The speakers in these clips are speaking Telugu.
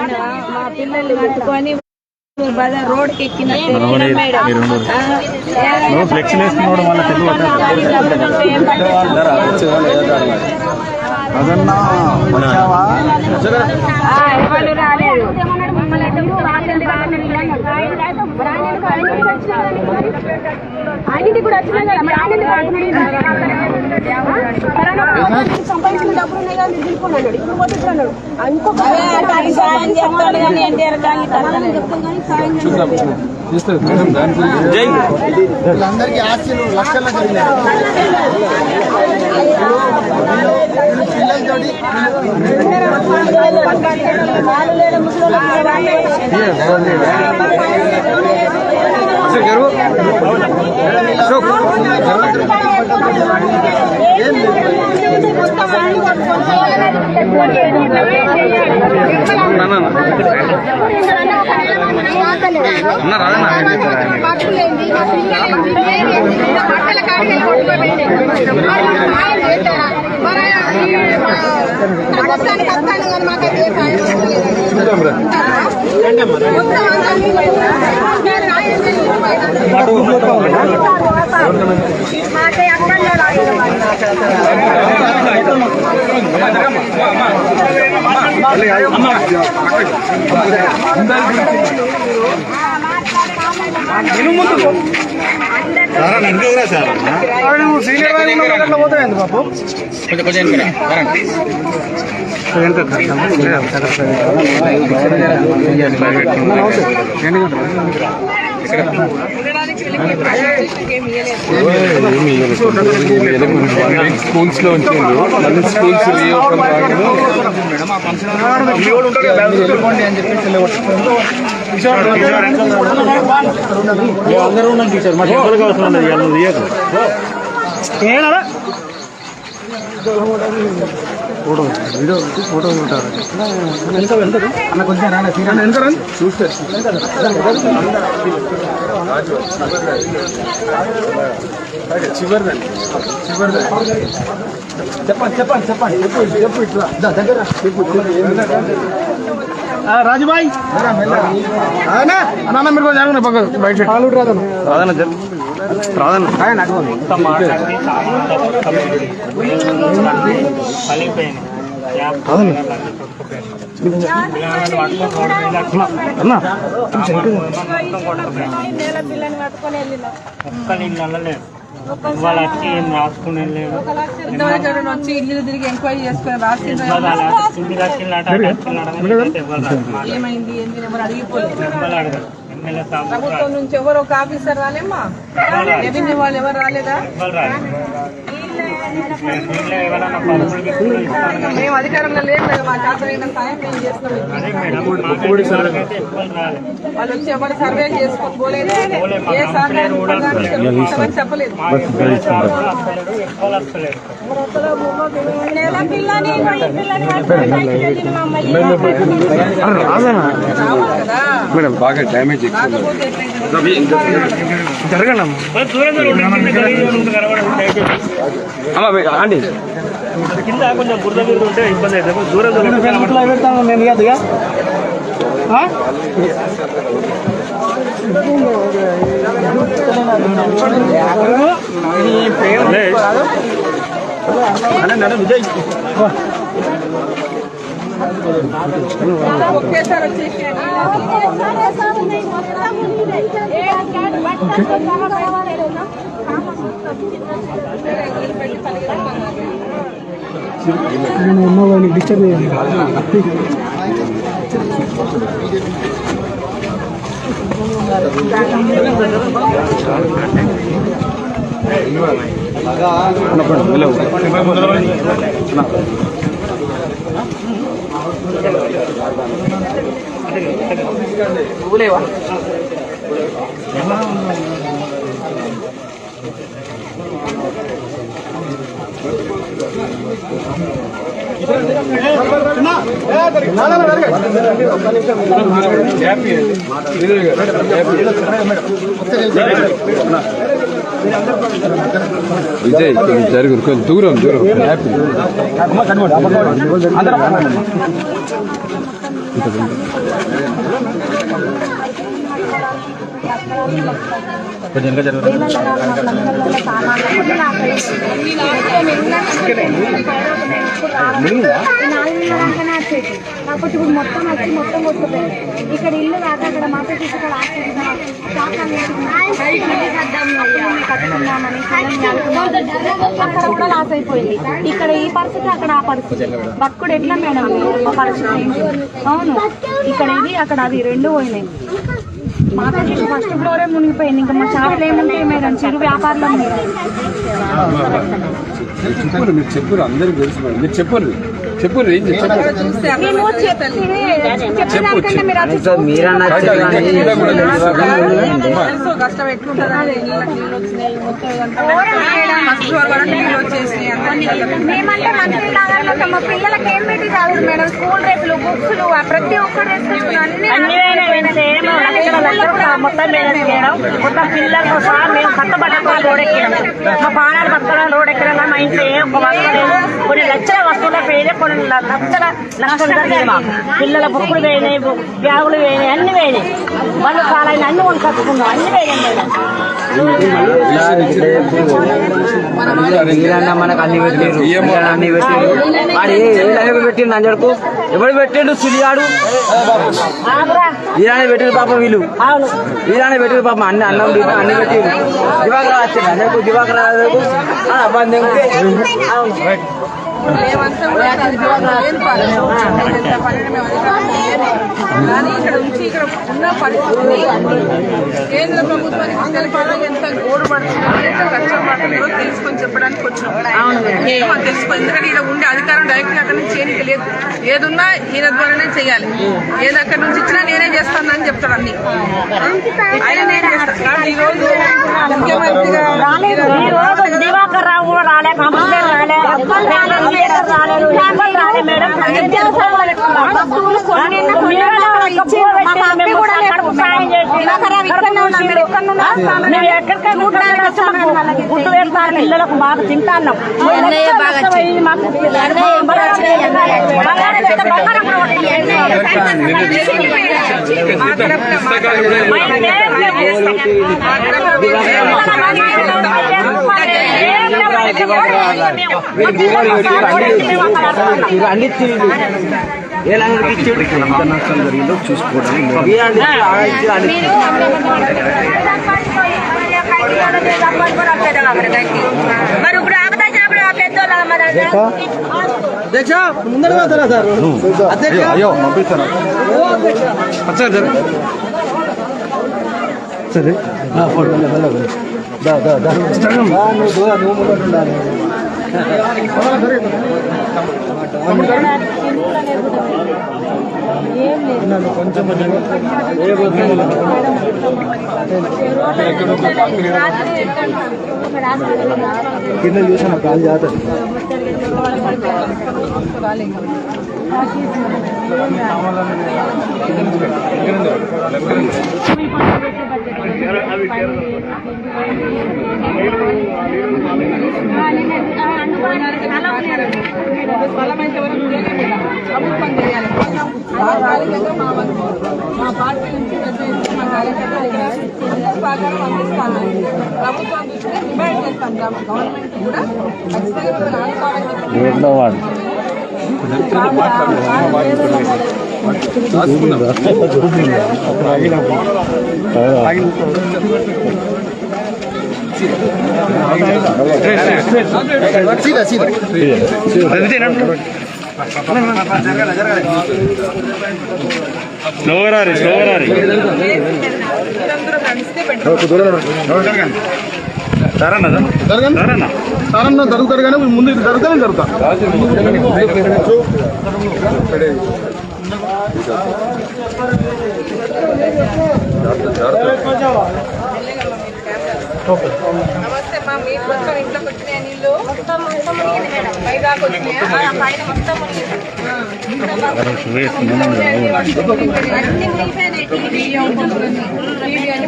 మా పిల్లల్ని పట్టుకొని రోడ్కి ఎక్కిన ఎవరు రాలేదు. ఆయనది కూడా వచ్చినా సంపాదించిన డబ్బులు ఉన్నాయి కదా నిలుపుకున్నాడు. ఇప్పుడు పోతున్నాడు ఇంకొక సాయం చెప్తాడు కానీ ఎన్టీఆర్ కానీ చెప్తాం కానీ సాయం అందరికీ ఆస్తిలు లక్షల్లో జరిగినాయి. స్కూల్స్ లో ఉంచండి. స్కూల్స్ వెళ్ళిపోండి అని చెప్పి అందరూ ఉన్నాం టీచర్ మా టెంపుల్కి అవసరం లేదు. ఫోటో వీడియో ఫోటో ఉంటారు వెనక వెళ్తారు అన్న కొంచెం రాండి వెనక రండి చూస్తే చివరిదండి చెప్పండి చెప్పండి చెప్పండి చెప్పు చెప్పు ఇట్లా దగ్గర చెప్పు రాజుబాయ్ అన్న మీరు కొంచెం జాగ్రత్త పక్క బయట రాదన్న రాదన్న వాళ్ళు వచ్చి ఏం రాసుకుని వచ్చి ఇల్లు తిరిగి ఎంక్వైరీ చేసుకుని రాసింది ఏమైంది ఏంటి ఎవరు అడిగిపోలేదు. ప్రభుత్వం నుంచి ఎవరు ఒక ఆఫీసర్ రాలేమ్మా, రెవెన్యూ వాళ్ళు ఎవరు రాలేదా? మేము అధికారంలో లేము కదా, మా చేతనైన సాయం మేము చేస్తాం. వాళ్ళు వచ్చి ఎవరు సర్వే చేసుకొని పోలేదు, ఏ సహకారం చెప్పలేదు. మేడం బాగా డ్యామేజ్ జరగండి అండి కింద కొంచెం బురద బురద ఉంటే ఇబ్బంది అవుతుంది. దూరం పెడతాను నేను కాదుగా విజయ్ ఒకేసారి వచ్చేసి అమ్మవారిని డిస్టర్బ్ చేయండి. నువ్వులేవా విజయ్ జరుగురు కొంచెం దూరం దూరం హ్యాపీ కొంచెం ఇంకా జరుగుతుంది కాకపోతే ఇప్పుడు మొత్తం వచ్చి మొత్తం కొట్టుకుపోయింది. ఇక్కడ ఇల్లు కాక అక్కడ మాతో తీసుకొని అక్కడ కూడా లాస్ అయిపోయింది. ఇక్కడ ఈ పరిస్థితి, అక్కడ ఆ పరిస్థితి. బతుకుడు ఎట్లా మేడం మా పరిస్థితి ఏంటి? అవును, ఇక్కడ ఇది అక్కడ అది రెండు పోయినాయి. మాతో చేసి ఫస్ట్ ఫ్లోరే మునిగిపోయింది. ఇంకా మా షాపులు ఏముంటాయి మేడం? చిరు వ్యాపారంలో చెప్పరు మీరు చెప్పరు అందరికి తెలుసు మీరు చెప్పరు చెప్పరు ఏం కష్టం ఎట్లుంటుంది. మేమంటే మంత్రి లాగా మా పిల్లలకి ఏం పెట్టి కాదు మేడం. స్కూల్ డ్రెస్సులు, బుక్స్లు ప్రతి ఒక్కరు మొత్తం మేనేజ్ చేయడం, మొత్తం పిల్లలతో సహా మేము కట్టబడ్డ రోడ్ ఎక్కినాం. మా పానాలు బతకడం రోడ్ ఎక్కడం. మా ఇంట్లో ఏ ఒక్క వస్తువు లేదు. కొన్ని లక్షల వస్తువులు పోయినాయి, కొన్ని లక్షలు జరిగాయి. మాకు పిల్లల బుక్కులు వేయినాయి, బ్యాగులు వేయినాయి, అన్ని వేయినాయి. వాళ్ళు కాలైన అన్ని వాళ్ళు కట్టుకున్నాం, అన్ని వేయండి. మనకు అన్ని పెట్టారు, అన్ని పెట్టారు. వాడు పెట్టిండు అంజడుకు ఎవడు పెట్టిండు? సులియాడు ఈరానే పెట్టారు పాప. వీళ్ళు ఈరానే పెట్టారు పాప. అన్ని అన్నం అన్ని పెట్టారు. దివాకర్ వచ్చింది అంజడుకు. దివాకర్ బంద్ మేమంతా కూడా కానీ ఇక్కడ నుంచి ఇక్కడ ఉన్న పరిస్థితి కేంద్ర ప్రభుత్వానికి తెలిపాలి. ఎంత గోడు పడుతుందో, ఎంత కష్టం పడుతుందో తెలుసుకొని చెప్పడానికి వచ్చినాం. తెలుసుకొని, ఎందుకంటే ఇక్కడ ఉండే అధికారం డైరెక్ట్ అక్కడ నుంచి ఏం తెలియదు. ఏదున్నా ఈయన ద్వారానే చేయాలి. ఏది అక్కడ నుంచి ఇచ్చినా నేనే చేస్తానని చెప్తాడు అన్ని. ఆయన నేనే చేస్తాను. కానీ ఈ రోజు ముఖ్యమంత్రిగా దివాకర్ రావు కూడా రాలే, కమిషనర్ రాలే, గుడ్డు వేస్తారు పిల్లలకు. బాగా తింటాన్నాం. అన్ని నష్టం జరిగిందో చూసుకోవడానికి ముందర సార్ అయ్యో పంపిస్తారా సరే సరే కొంచెం కింద చూసాను కాల్ జాతర స్థలం అయితే వరకు ప్రభుత్వం చేయాలి. మా పార్టీ నుంచి పెద్ద ఎత్తున మా కార్యకర్తలు సహకారం అందిస్తాను. ప్రభుత్వం దృష్టిలో డిమాండ్ చేస్తాం. గవర్నమెంట్ కూడా జరుగుతారు కానీ ముందు జరుగుతానే జరుగుతా నమస్తే మా మీకు మొత్తం ఇంట్లోకి వచ్చినాయి నీళ్ళు పైదాకా వచ్చినాయా? పైన మొత్తం బియ్యం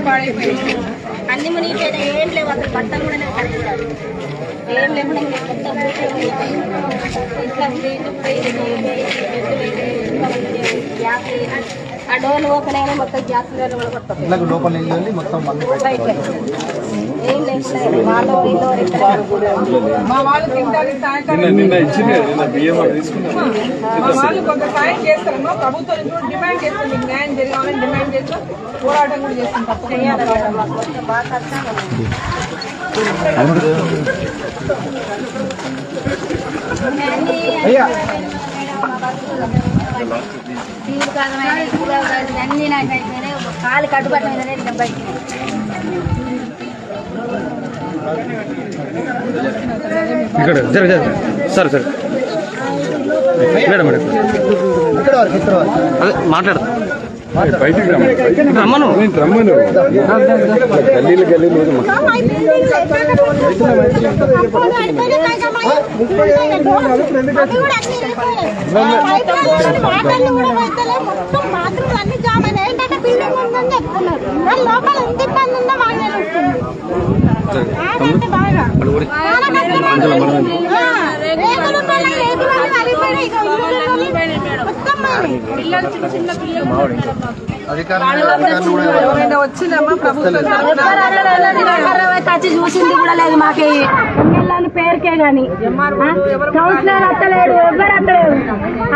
పాడైపోయింది. అన్ని మునిగిపోయినా ఏం లేవు అసలు బట్టలు కూడా నేను కడిగాను ఏం లేకుండా మొత్తం గ్యాస్ ఆ డోర్లు ఓపెన్ అయినా మొత్తం గ్యాస్ కూడా మొత్తం లోపల మొత్తం ఏం లేదు వాళ్ళు మా వాళ్ళు తినడానికి సాయంకాలం మా వాళ్ళు కొంత సాయం చేస్తారమ్మా. ప్రభుత్వం నుంచి కూడా డిమాండ్ చేస్తాం, మీకు న్యాయం జరగాలని డిమాండ్ చేస్తాం, పోరాటం కూడా చేస్తాం. తప్పకుండా బాగా కష్టం అన్ని నాకు అయిపోయినాయి. కాలు కట్టుబట్టిన బయట ఇక్కడ జర సరే సరే మేడం మేడం అదే మాట్లాడతా బయటికి రమ్మను రమ్మను గల్లీలు గల్లీలు ఎవరైనా వచ్చిందమ్మా ప్రభుత్వం వచ్చి చూసింది కూడా లేదు మాకు ఎమ్మెల్యేలు పేరుకే గాని కౌన్సిలర్ అత్తలేడు ఎవ్వరు అత్తలేడు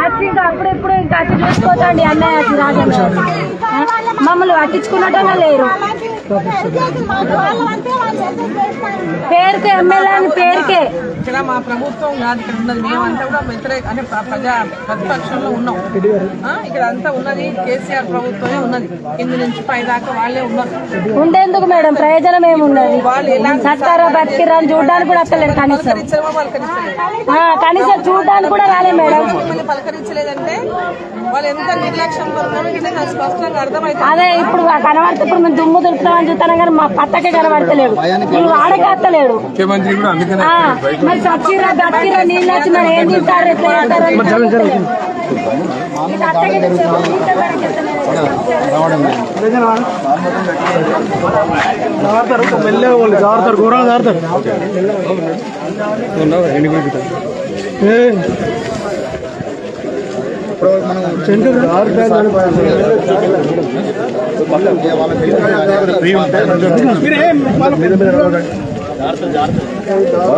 వచ్చి ఇంకా అప్పుడెప్పుడు ఇంకా వచ్చి చూసుకోతండి అన్నయ్య వచ్చి రాజన్న మమ్మల్ని పట్టించుకున్నట్టు లేరు పేరుకే ఎమ్మెల్యే పేరుకే ఇక్కడ మా ప్రభుత్వం కాదు ఇక్కడ ఉన్నది, మేమంతా కూడా వ్యతిరేక అంటే ప్రతిపక్షంలో ఉన్నాం. ఇక్కడ అంతా ఉన్నది కేసీఆర్ ప్రభుత్వమే ఉన్నది, కింద నుంచి పై దాకా వాళ్ళే ఉన్నారు. ఉండేందుకు మేడం ప్రయోజనం ఏమున్నది? సత్తారా బతికిరా అని చూడడానికి కూడా అత్తలేదు కనీసం. కనీసం చూడడానికి కూడా రాలే మేడం. పలకరించలేదంటే వాళ్ళు ఎంత నిర్లక్ష్యంతో ఉన్నారో స్పష్టంగా అర్థమైంది. అదే ఇప్పుడు కనబడితే ఇప్పుడు మేము దుమ్ము దులుపుతామని చూస్తాను కానీ మా పట్టకే కనబడతలేడు, వీళ్ళు వాడకే అత్తలేడు. ముఖ్యమంత్రి కూడా అందుకనే మరి చచ్చిరా బతికిరా నీళ్ళు వచ్చి మరి ఏం తింటారు ఎట్లా చేస్తారు? జారుతారు ఘోరంగా జారుతారు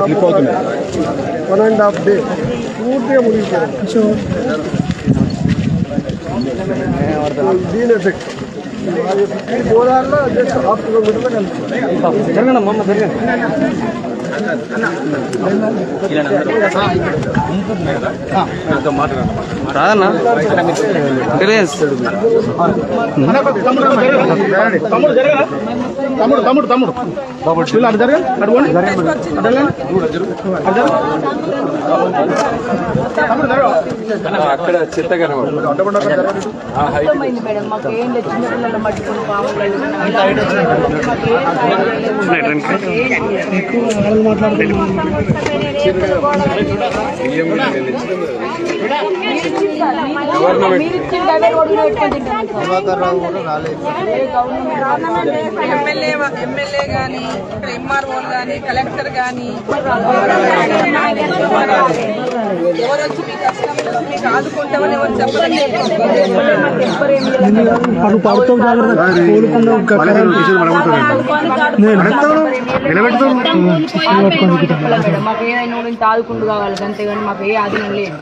స్లిప్ అవుతుంది 1.5 day పూర్తిగా మునిగిపోయారు. దీని ఎఫెక్ట్ గోదావరిలో జస్ట్ 1/2 కిలోమీటర్లో కలుస్తుంది. జరగండి అమ్మ జరగండి. రాదన్నా తమ్ముడు తమ్ముడు తమ్ముడు అటు జరగండి అడుగుండి అక్కడ చెత్త ఎమ్మెల్యే గానీ ఇక్కడ ఎంఆర్ఓలు గానీ కలెక్టర్ గానీ ఎవరు వచ్చి మీ కష్టం మీకు ఆదుకుంటామని ఎవరు చెప్పలేదు. మాకు ఏదైనా ఇంత ఆదుకుంటూ కావాలి అంతేగాని మాకు ఏ ఆధీనం లేదు.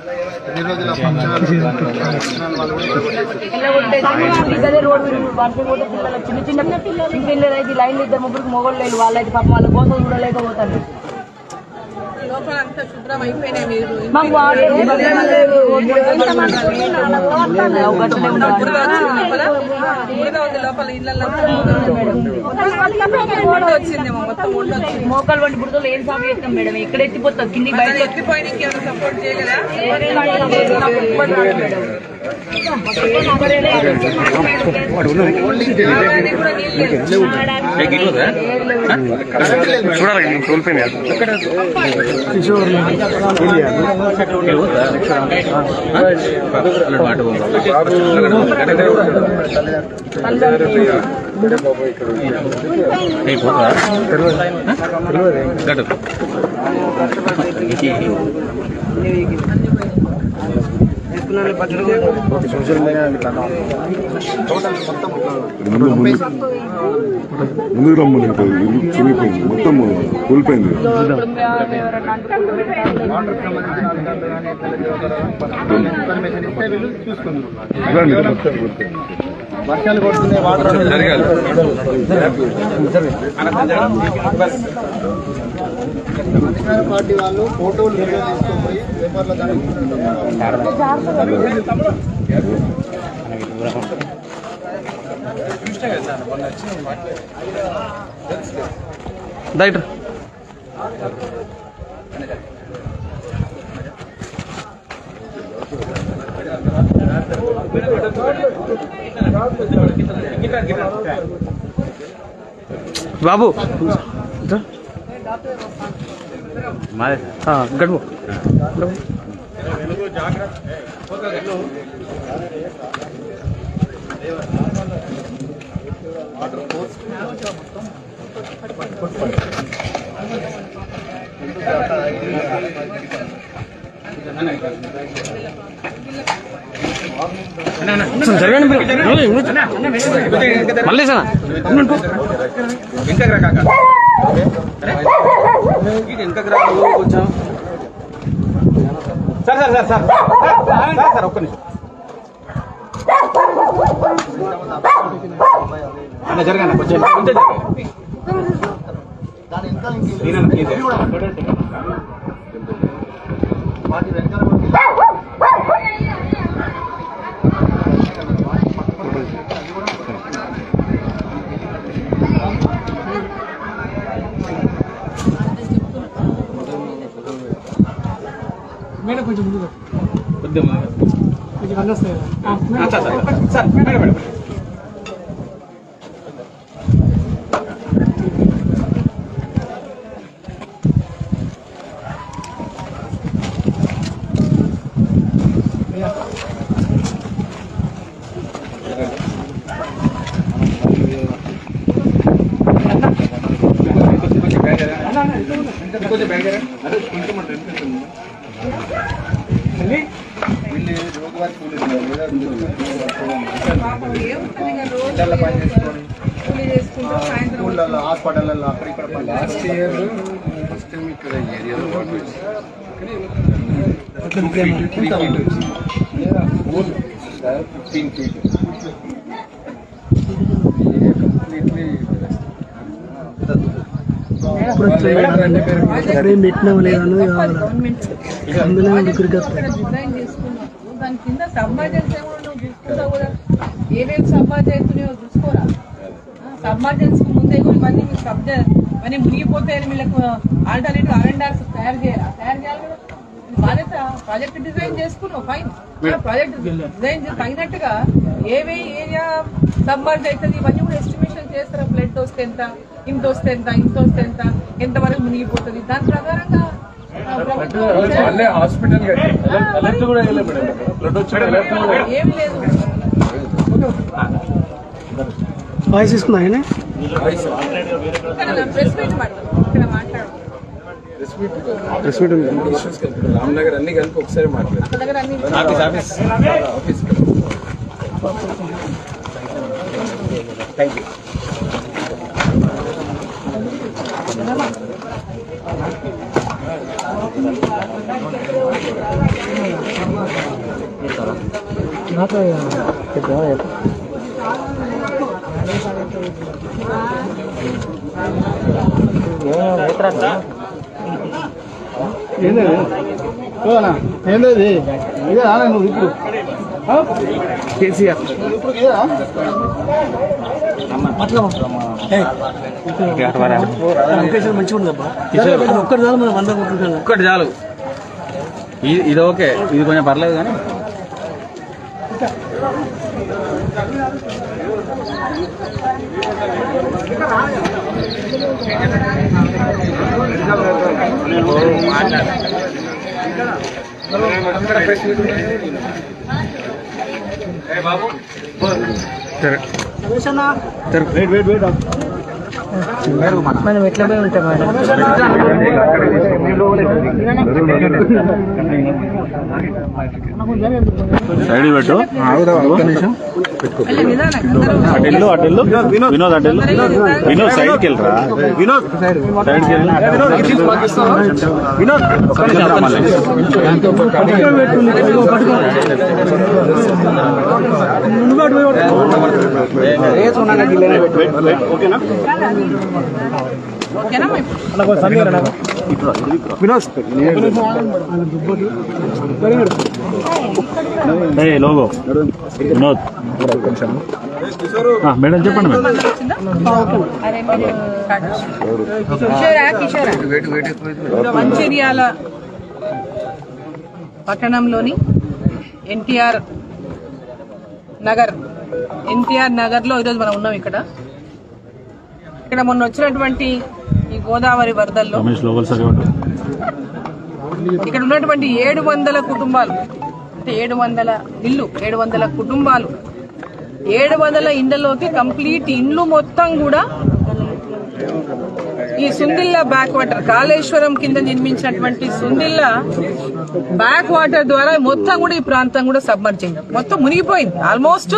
చిన్న చిన్న ఇంకెళ్ళేది అయితే లైన్లు ఇద్దరు ముగ్గురికి మొగోళ్ళు లేదు, వాళ్ళైతే పాపం వాళ్ళ కోసం చూడలేకపోతారు. లోపల అంతా శుభ్రం అయిపోయినాయి. మీరు మాకు వాటర్ లోపల ఇళ్ళల్లో వచ్చిందేమో మొత్తం ఒళ్ళు వచ్చింది. మోకాలు వంటి బుడతలు ఏం సాగు చేస్తాం మేడం, ఎక్కడ ఎత్తిపోతాం కిందికి బయట ఎత్తిపోయిన సపోర్ట్ చేయలేదా? చూడాలి కోల్పోయింది సోషల్ మీడియా ముందుకు రమ్మని చినిగిపోయింది మొత్తం కూలిపోయింది. వర్షాలు కొడుతున్నాయి, వాటర్ అధికార పార్టీ వాళ్ళు ఫోటోలు తీసుకుపోయి పేపర్లో డాక్టర్ బాబు గడువు జరగండి మళ్ళీ సార్ సార్ ఒక్క నిమిషం జరగండి కొంచెం మేడం కొంచెం ముందు కొంచెం వస్తాయి సార్ మేడం మేడం కొంచెం బ్యాగ్ స్కూళ్ళల్లో హాస్పిటల్లో అక్కడ ఇక్కడ లాస్ట్ ఇయర్ ఫస్ట్ టైం ఇక్కడ ఏరియాలో వాటర్ దాని కింద సబ్మర్జెన్స్ నువ్వు చూసుకుంటా కూడా ఏమేమి సబ్మర్జ్ అవుతున్నాయో చూసుకోరా. సబ్మర్జెన్స్ ముందే ఇవన్నీ మీకు ఇవన్నీ మునిగిపోతాయని వీళ్ళకు ఆల్టర్నేటివ్ R&Rs తయారు చేయాలి కదా. బాధ్యత ప్రాజెక్ట్ డిజైన్ చేసుకున్నావు ఫైన్, ప్రాజెక్ట్ డిజైన్ తగినట్టుగా ఏవే ఏరియా సబ్మర్జ్ అవుతుంది ఇవన్నీ కూడా ఎస్టిమేషన్ చేస్తారా. ఫ్లడ్ వస్తే ఎంత, ఇంత వస్తే ఎంత, ఇంత వస్తే ఎంత, ఎంతవరకు మునిగిపోతుంది, దాని ప్రకారంగా హాస్పిటల్ ఏం లేదు. వాయిస్ ఇస్తున్నాయని ప్రెస్ మీట్ ఇక్కడ మాట్లాడు. రామ్నగర్ అన్ని కలిపి ఒకసారి మాట్లాడారు. ఒక దగ్గర అన్ని థ్యాంక్ యూ. ఏంటది ఇదే నువ్వు ఇప్పుడు కేసీఆర్ ఇప్పుడు ఇదేనా మంచిగా ఉందబ్బా. ఒక్కటి చాలు మనం 100 కొట్టుకుంటాం. ఒక్కటి చాలు. ఇది ఓకే, ఇది కొంచెం పర్లేదు కానీ మనం ఎట్లా పోయి ఉంటాం మేడం? సైడ్ పెట్టు. అటెల్లు అటెల్లు వినోద్ అటెల్లు వినోద్ సైడ్కి వెళ్ళరా వినోద్ సైడ్కి వినోద్ ఓకేనా లోగో వినోద్ మేడం చెప్పండి మేడం. మంచిర్యాల పట్టణంలోని ఎన్టీఆర్ నగర్ లో ఈరోజు మనం ఉన్నాం. ఇక్కడ మొన్న వచ్చినటువంటి ఈ గోదావరి వరదల్లో ఇక్కడ ఉన్నటువంటి 700 కుటుంబాలు, అంటే 700 ఇళ్ళు, 700 కుటుంబాలు, 700 ఇండ్లలోకి కంప్లీట్ ఇండ్లు మొత్తం కూడా ఈ సుందిల్ల బ్యాక్ వాటర్, కాళేశ్వరం కింద నిర్మించినటువంటి సుందిల్ల బ్యాక్ వాటర్ ద్వారా మొత్తం కూడా ఈ ప్రాంతం కూడా సబ్మర్జింగ్ మొత్తం మునిగిపోయింది. ఆల్మోస్ట్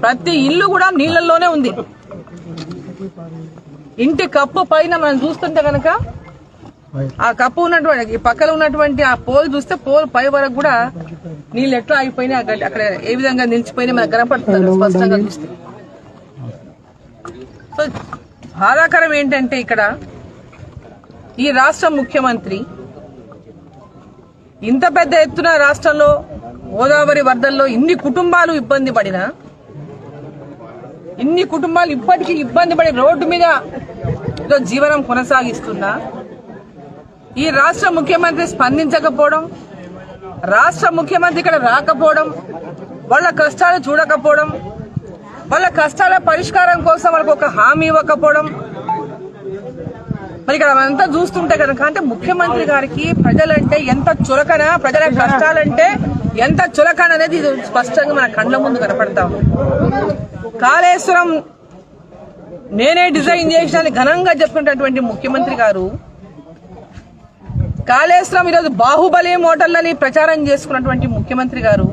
ప్రతి ఇల్లు కూడా నీళ్లలోనే ఉంది. ఇంటి కప్పు పైన మనం చూస్తుంటే కనుక ఆ కప్పు ఉన్నటువంటి పక్కన ఉన్నటువంటి ఆ పోల్ చూస్తే పోల్ పై వరకు కూడా నీళ్ళు ఎట్లా అయిపోయినాయి, అక్కడ ఏ విధంగా నిలిచిపోయినాయి మనకు కనపడుతుంది స్పష్టంగా చూస్తే. సో బాధాకరం ఏంటంటే ఇక్కడ ఈ రాష్ట్ర ముఖ్యమంత్రి ఇంత పెద్ద ఎత్తున రాష్ట్రంలో గోదావరి వరదల్లో ఇన్ని కుటుంబాలు ఇబ్బంది పడినా, ఇన్ని కుటుంబాలు ఇప్పటికీ ఇబ్బంది పడి రోడ్డు మీద జీవనం కొనసాగిస్తున్నా ఈ రాష్ట్ర ముఖ్యమంత్రి స్పందించకపోవడం, రాష్ట్ర ముఖ్యమంత్రి ఇక్కడ రాకపోవడం, వాళ్ళ కష్టాలు చూడకపోవడం, వాళ్ళ కష్టాల పరిష్కారం కోసం వాళ్ళకి ఒక హామీ ఇవ్వకపోవడం, మరి ఇక్కడ అంతా చూస్తుంటే కనుక అంటే ముఖ్యమంత్రి గారికి ప్రజలంటే ఎంత చులకన, ప్రజల కష్టాలంటే ఎంత చులకన అనేది స్పష్టంగా మన కళ్ళ ముందు కనపడతాం. కాళేశ్వరం నేనే డిజైన్ చేసిన ఘనంగా చెప్పుకున్నటువంటి ముఖ్యమంత్రి గారు కాళేశ్వరం ఈరోజు బాహుబలి మోటార్లని ప్రచారం చేసుకున్నటువంటి ముఖ్యమంత్రి గారు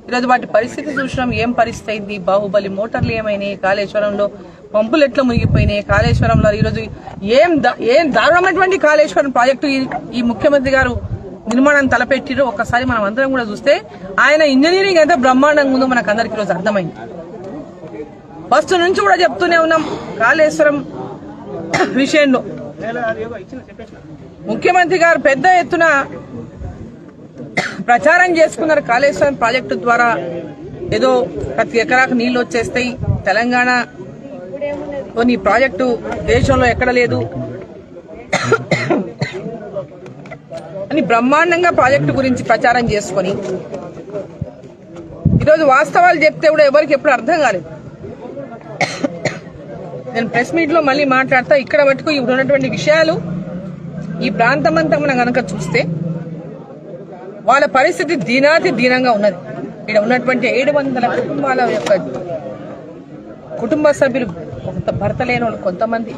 ఈరోజు వాటి పరిస్థితి చూసినాం. ఏం పరిస్థితి అయింది, బాహుబలి మోటార్లు ఏమైనాయి, కాళేశ్వరంలో పంపులు ఎట్లా మునిగిపోయినాయి, కాళేశ్వరంలో ఈరోజు ఏం దారుణమైనటువంటి కాళేశ్వరం ప్రాజెక్టు ఈ ముఖ్యమంత్రి గారు నిర్మాణం తలపెట్టిరో ఒకసారి మనం అందరం కూడా చూస్తే ఆయన ఇంజనీరింగ్ ఎంత బ్రహ్మాండంగా ఉందో మనకు అందరికి ఈరోజు అర్థమైంది. ఫస్ట్ నుంచి కూడా చెప్తూనే ఉన్నాం కాళేశ్వరం విషయంలో. ముఖ్యమంత్రి గారు పెద్ద ఎత్తున ప్రచారం చేసుకున్నారు. కాళేశ్వరం ప్రాజెక్టు ద్వారా ఏదో ప్రతి ఎకరాకు నీళ్లు వచ్చేస్తాయి, తెలంగాణ ఈ ప్రాజెక్టు దేశంలో ఎక్కడ లేదు అని బ్రహ్మాండంగా ప్రాజెక్టు గురించి ప్రచారం చేసుకొని ఈరోజు వాస్తవాలు చెప్తే కూడా ఎవరికి ఎప్పుడు అర్థం కాలేదు. నేను ప్రెస్ మీట్ లో మళ్ళీ మాట్లాడతా. ఇక్కడ మటుకు ఇప్పుడు ఉన్నటువంటి విషయాలు ఈ ప్రాంతం అంతా మనం కనుక చూస్తే వాళ్ళ పరిస్థితి దీనంగా ఉన్నది. ఇక్కడ ఉన్నటువంటి 700 కుటుంబాల యొక్క కుటుంబ సభ్యులు, భర్త లేని వాళ్ళు కొంతమంది,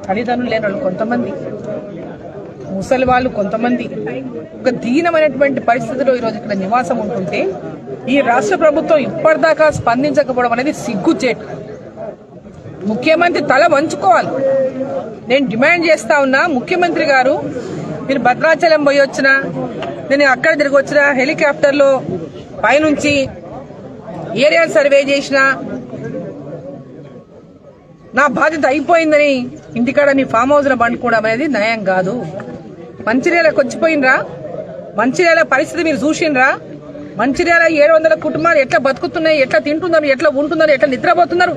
తల్లిదండ్రులు లేని వాళ్ళు కొంతమంది, ముసలి వాళ్ళు కొంతమంది, ఒక దీనమైనటువంటి పరిస్థితిలో ఈరోజు ఇక్కడ నివాసం ఉంటుంటే ఈ రాష్ట్ర ప్రభుత్వం ఇప్పటిదాకా స్పందించకపోవడం అనేది సిగ్గుచేటు. ముఖ్యమంత్రి తల వంచుకోవాలి. నేను డిమాండ్ చేస్తా ఉన్నా, ముఖ్యమంత్రి గారు మీరు భద్రాచలం పోయి వచ్చినా, నేను అక్కడ తిరిగి వచ్చినా, హెలికాప్టర్లో పైనుంచి ఏరియా సర్వే చేసినా, నా బాధ్యత అయిపోయిందని ఇంటికాడ నీ ఫామ్ హౌస్ లో పండుకోవడం అనేది న్యాయం కాదు. మంచిర్యాలకు వచ్చిపోయినరా, మంచిర్యాల పరిస్థితి మీరు చూసిండ్రా, మంచిర్యాల 700 కుటుంబాలు ఎట్లా బతుకుతున్నాయి, ఎట్లా తింటున్నారు, ఎట్లా ఉంటున్నారు, ఎట్లా నిద్రపోతున్నారు,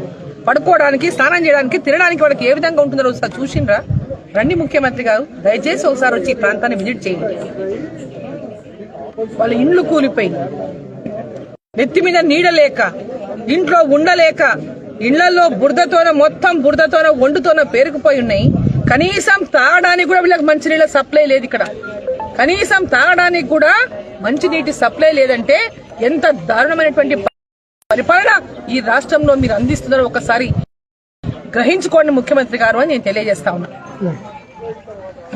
పడుకోవడానికి, స్నానం చేయడానికి, తినడానికి వాళ్ళకి ఏ విధంగా ఉంటున్నారో ఒకసారి చూసిండ్రా. రండి ముఖ్యమంత్రి గారు, దయచేసి ఒకసారి వచ్చి ఈ ప్రాంతాన్ని విజిట్ చేయండి. వాళ్ళ ఇండ్లు కూలిపోయి, నెత్తి మీద నీడ లేక, ఇంట్లో ఉండలేక, ఇళ్లలో మొత్తం బురదతోన వండుతోన పేరుకుపోయి ఉన్నాయి. కనీసం తాగడానికి కూడా వీళ్ళకి మంచినీళ్ళ సప్లై లేదు. ఇక్కడ కనీసం తాగడానికి కూడా మంచినీటి సప్లై లేదంటే ఎంత దారుణమైనటువంటి పరిపాలన ఈ రాష్ట్రంలో మీరు అందిస్తున్నారో ఒకసారి గ్రహించుకోండి ముఖ్యమంత్రి గారు అని నేను తెలియజేస్తా ఉన్నా.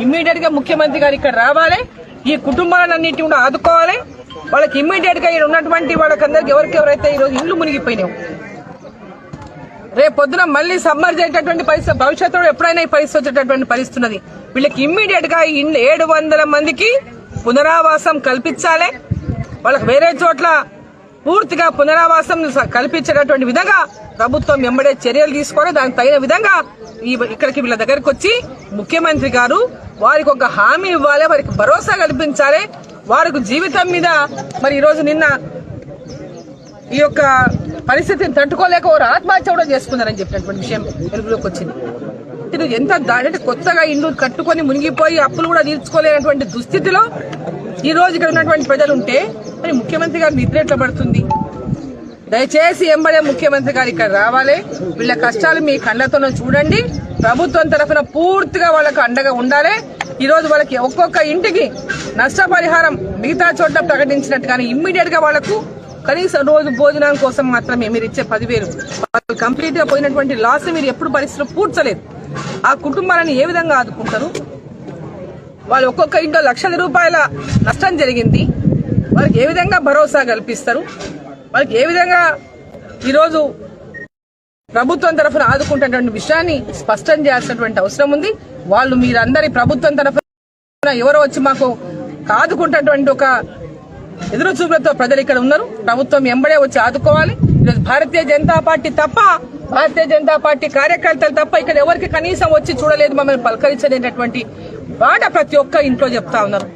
ఇమ్మీడియట్ గా ముఖ్యమంత్రి గారు ఇక్కడ రావాలి, ఈ కుటుంబాలన్నింటినీ కూడా ఆదుకోవాలి. వాళ్ళకి ఇమ్మీడియట్ గా ఇక్కడ ఉన్నటువంటి వాళ్ళకందరికి ఎవరికెవరైతే ఈరోజు ఇల్లు మునిగిపోయినావు, రేపు పొద్దున మళ్ళీ సమ్మర్ చేసేటటువంటి పరిస్థితి, భవిష్యత్తులో ఎప్పుడైనా ఈ పరిస్థితి వచ్చేటటువంటి పరిస్థితి ఉన్నది. వీళ్ళకి ఇమ్మీడియట్ గా 700 మందికి పునరావాసం కల్పించాలి. వాళ్ళకి వేరే చోట్ల పూర్తిగా పునరావాసం కల్పించేటటువంటి విధంగా ప్రభుత్వం వెంబడే చర్యలు తీసుకోవాలి. దానికి తగిన విధంగా ఇక్కడికి వీళ్ళ దగ్గరకు వచ్చి ముఖ్యమంత్రి గారు వారికి ఒక హామీ ఇవ్వాలి, వారికి భరోసా కల్పించాలి. వారికి జీవితం మీద మరి ఈరోజు నిన్న ఈ యొక్క పరిస్థితిని తట్టుకోలేక వారు ఆత్మహత్య కూడా చేసుకున్నారని చెప్పినటువంటి విషయం వెలుగులోకి వచ్చింది. ఇది ఎంత అంటే కొత్తగా ఇల్లు కట్టుకొని మునిగిపోయి అప్పులు కూడా తీర్చుకోలేనటువంటి దుస్థితిలో ఈ రోజు ఇక్కడ ఉన్నటువంటి ప్రజలు ఉంటే మరి ముఖ్యమంత్రి గారు నిద్ర ఎట్లా పడుతుంది? దయచేసి ఎంబడే ముఖ్యమంత్రి గారు ఇక్కడ రావాలి. వీళ్ళ కష్టాలు మీ కళ్ళతోనే చూడండి. ప్రభుత్వం తరఫున పూర్తిగా వాళ్ళకు అండగా ఉండాలి. ఈ రోజు వాళ్ళకి ఒక్కొక్క ఇంటికి నష్టపరిహారం మిగతా చోట్ల ప్రకటించినట్టుగానే ఇమ్మీడియట్ గా వాళ్లకు కనీసం రోజు భోజనం కోసం మాత్రమే మీరు ఇచ్చే 10,000 వాళ్ళు కంప్లీట్ గా పోయినటువంటి లాస్ మీరు ఎప్పుడు పరిస్థితులు పూడ్చలేదు. ఆ కుటుంబాలను ఏ విధంగా ఆదుకుంటారు? వాళ్ళు ఒక్కొక్క ఇంట్లో లక్షల రూపాయల నష్టం జరిగింది. వాళ్ళకి ఏ విధంగా భరోసా కల్పిస్తారు? వాళ్ళకి ఏ విధంగా ఈరోజు ప్రభుత్వం తరఫున ఆదుకుంటున్నటువంటి విషయాన్ని స్పష్టం చేయాల్సినటువంటి అవసరం ఉంది. వాళ్ళు మీరందరి ప్రభుత్వం తరఫున ఎవరో వచ్చి మాకు ఆదుకుంటున్నటువంటి ఒక ఎదురు చూపులతో ప్రజలు ఇక్కడ ఉన్నారు. ప్రభుత్వం ఎంబడే వచ్చి ఆదుకోవాలి. ఈరోజు భారతీయ జనతా పార్టీ తప్ప, భారతీయ జనతా పార్టీ కార్యకర్తలు తప్ప ఇక్కడ ఎవరికి కనీసం వచ్చి చూడలేదు, మమ్మల్ని పలకరించలేనటువంటి మాట ప్రతి ఒక్క ఇంట్లో చెప్తా ఉన్నారు.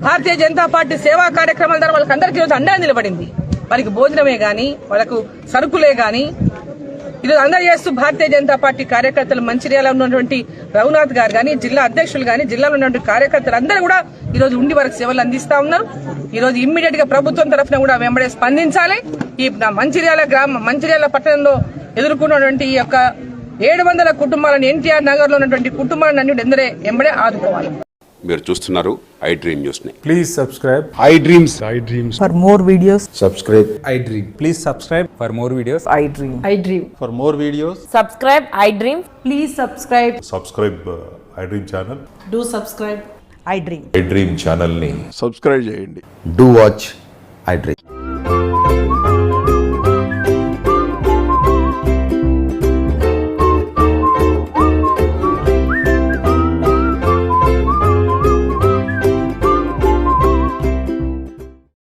భారతీయ జనతా పార్టీ సేవా కార్యక్రమాల ద్వారా వాళ్ళకి అందరికీ ఈరోజు అండగా నిలబడింది. వాళ్ళకి భోజనమే గాని, వాళ్ళకు సరుకులే గాని ఈరోజు అందజేస్తూ భారతీయ జనతా పార్టీ కార్యకర్తలు మంచిర్యాల ఉన్నటువంటి రఘునాథ్ గారు గాని, జిల్లా అధ్యక్షులు గాని, జిల్లాలో ఉన్నటువంటి కార్యకర్తలు అందరూ కూడా ఈరోజు ఉండి వారికి సేవలు అందిస్తా ఉన్నారు. ఈరోజు ఇమ్మీడియట్ గా ప్రభుత్వం తరఫున కూడా వెంబడే స్పందించాలి. ఈ మంచిర్యాల పట్టణంలో ఎదుర్కొన్నటువంటి ఈ యొక్క 700 కుటుంబాలను, ఎన్టీఆర్ నగర్ లో ఉన్నటువంటి కుటుంబాలను అన్ని ఎంబడే ఆదుకోవాలి. మీరు చూస్తున్నారు ఐ డ్రీమ్ న్యూస్ ని. Please subscribe I dreams. For more videos subscribe I dream. Please subscribe for more videos I dream. I dream. For more videos Subscribe, I dream. Please subscribe. Subscribe I dream channel. Do subscribe. I dream. I dream channel ని సబ్స్క్రైబ్ చేయండి. Do watch I dream.